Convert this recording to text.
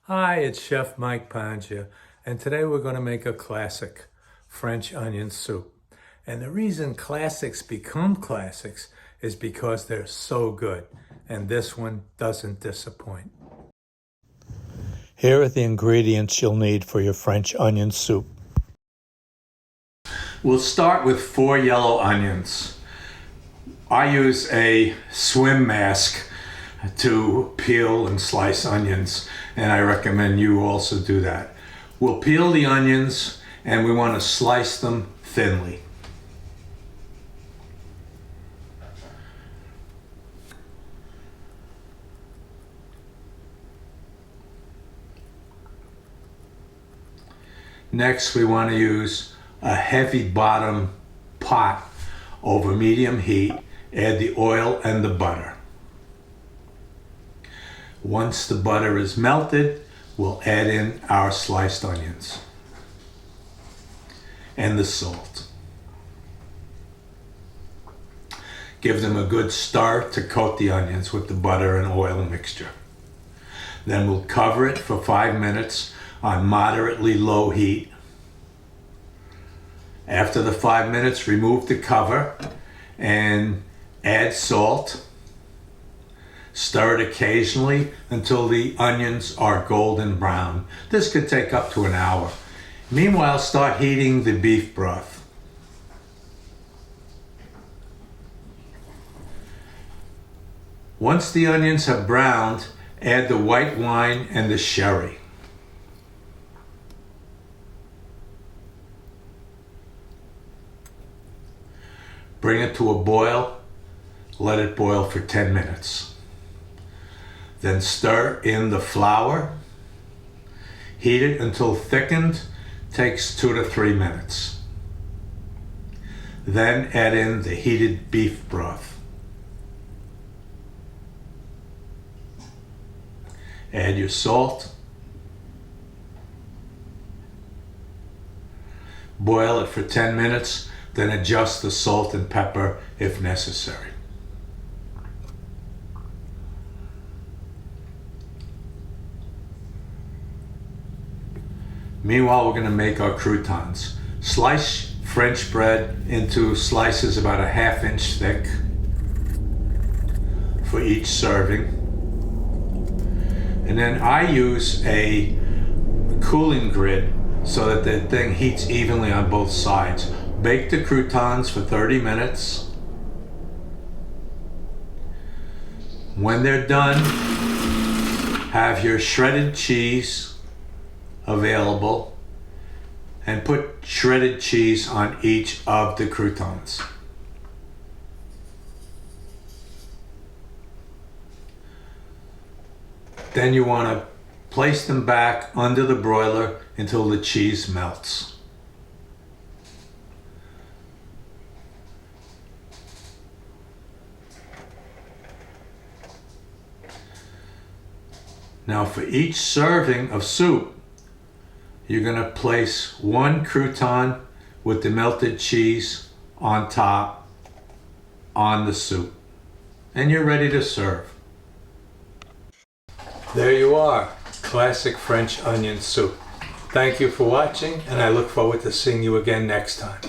Hi, it's Chef Mike Pangia, and today we're going to make a classic French onion soup. And the reason classics become classics is because they're so good, and this one doesn't disappoint. Here are the ingredients you'll need for your French onion soup. We'll start with 4 yellow onions. I use a swim mask to peel and slice onions, and I recommend you also do that. We'll peel the onions and we want to slice them thinly. Next, we want to use a heavy bottom pot over medium heat. Add the oil and the butter. Once the butter is melted, we'll add in our sliced onions and the salt. Give them a good stir to coat the onions with the butter and oil mixture. Then we'll cover it for 5 minutes on moderately low heat. After the 5 minutes, remove the cover and add salt. Stir it occasionally until the onions are golden brown. This could take up to an hour. Meanwhile, start heating the beef broth. Once the onions have browned, add the white wine and the sherry. Bring it to a boil. Let it boil for 10 minutes. Then stir in the flour. Heat it until thickened. Takes 2 to 3 minutes. Then add in the heated beef broth. Add your salt. Boil it for 10 minutes, then adjust the salt and pepper if necessary. Meanwhile, we're going to make our croutons. Slice French bread into slices about a 1/2 inch thick for each serving. And then I use a cooling grid so that the thing heats evenly on both sides. Bake the croutons for 30 minutes. When they're done, have your shredded cheese available and put shredded cheese on each of the croutons. Then you want to place them back under the broiler until the cheese melts. Now for each serving of soup, you're going to place 1 crouton with the melted cheese on top on the soup. And you're ready to serve. There you are, classic French onion soup. Thank you for watching, and I look forward to seeing you again next time.